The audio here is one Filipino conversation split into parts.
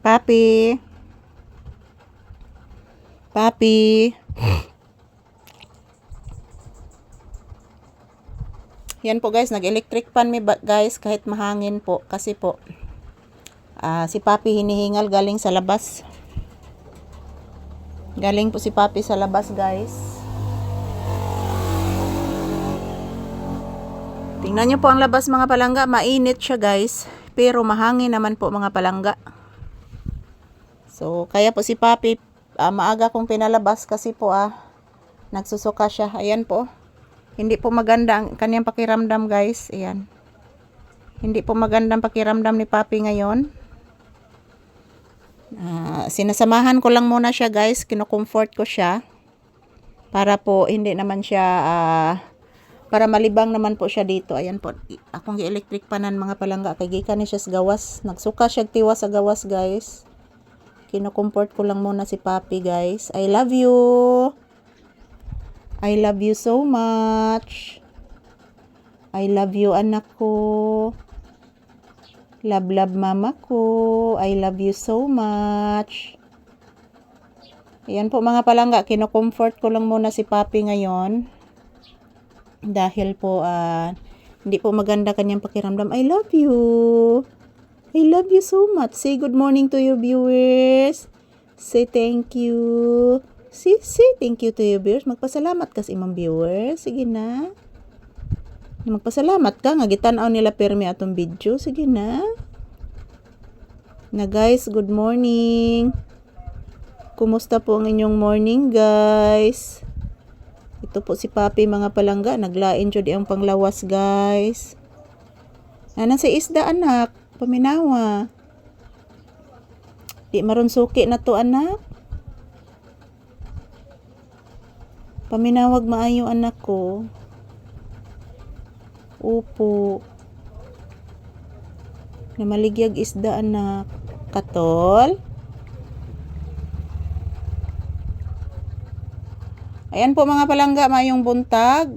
Papi. Papi. Yan po guys, nag-electric fan mi guys kahit mahangin po kasi po si Papi hinihingal galing sa labas. Galing po si Papi sa labas guys. Tingnan nyo po ang labas mga palangga, mainit siya guys, pero mahangin naman po mga palangga. So kaya po si Papi maaga kong pinalabas kasi po nagsusuka siya. Ayan po. Hindi po maganda ang kanyang pakiramdam guys. Ayan. Hindi po maganda ang pakiramdam ni Papi ngayon. Sinasamahan ko lang muna siya guys. Kino-comfort ko siya. Para po hindi naman siya para malibang naman po siya dito. Ayan po. Akong gi-electric panan mga palangga. Kay gikan ni siya sa gawas. Nagsuka siya tiwa sa gawas guys. Kino-comfort ko lang muna si Papi guys. I love you. I love you so much. I love you anak ko. Love love mama ko. I love you so much. Ayan po mga palangga. Kino-comfort ko lang muna si Papi ngayon. Dahil po hindi po maganda kanyang pakiramdam. I love you. I love you so much. Say good morning to your viewers. Say thank you. Say thank you to your viewers. Magpasalamat ka sa imong viewers. Sige na. Magpasalamat ka. Nga gitanaw nila permi atong video. Sige na. Na guys, good morning. Kumusta po ang inyong morning guys? Ito po si Papi mga palangga. Naglain jud ang panglawas guys. Nasa isda anak. Paminawa. Di maron suki na to anak. Paminawag maayo anak ko. Upo. Namaligyag isda anak. Katol. Ayan po mga palangga, mayong buntag.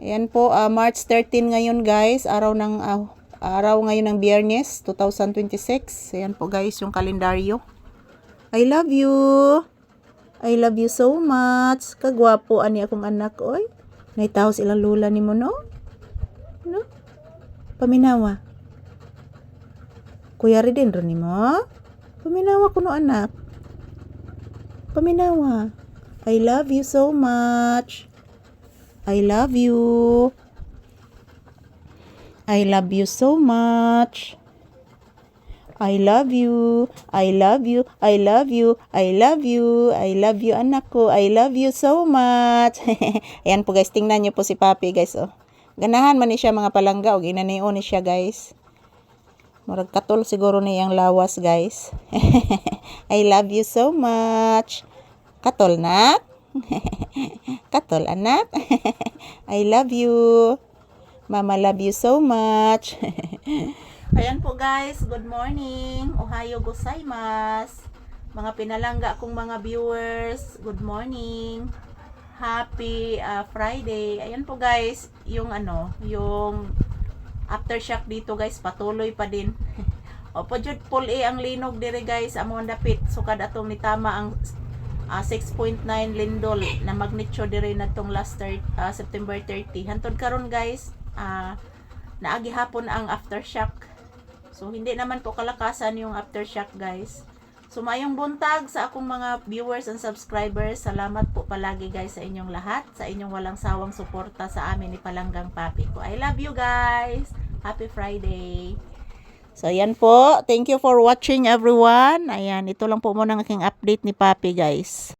Ayan po, March 13 ngayon guys, araw ngayon ng Biyernes 2026. Ayan po guys yung kalendaryo. I love you. I love you so much. Kagwapo ani akong anak oy. Naitaw silang lula nimo no? No? Paminawa. Kuya rin ron nimo. Paminawa ko no anak. Paminawa. I love you so much. I love you. I love you so much. I love you. I love you. I love you. I love you. I love you anak ko. I love you so much. Ayan po guys, tingnan niyo po si Papi guys oh. Ganahan man ni siya mga palangga og inanion ni siya guys. Murag katol siguro niyang lawas guys. I love you so much. Katol nak. Katol anak. I love you. Mama love you so much. Ayan po guys, good morning. Ohayo gozaimasu. Mga pinalangga kong mga viewers, good morning. Happy Friday. Ayan po guys, yung aftershock dito guys, patuloy pa din. Opo jud pul ang linog dire guys, among dapit sukad atong nitama ang 6.9 lindol na magnitude dire natong last September 30. Hantod karon guys, naagi hapon ang aftershock. So hindi naman po kalakasan yung aftershock guys. So mayong buntag sa akong mga viewers and subscribers. Salamat po palagi guys sa inyong lahat, sa inyong walang sawang suporta sa amin ni Palanggang Papi ko. I love you guys. Happy Friday. So ayan po. Thank you for watching everyone. Ayan, ito lang po muna ang aking update ni Papi guys.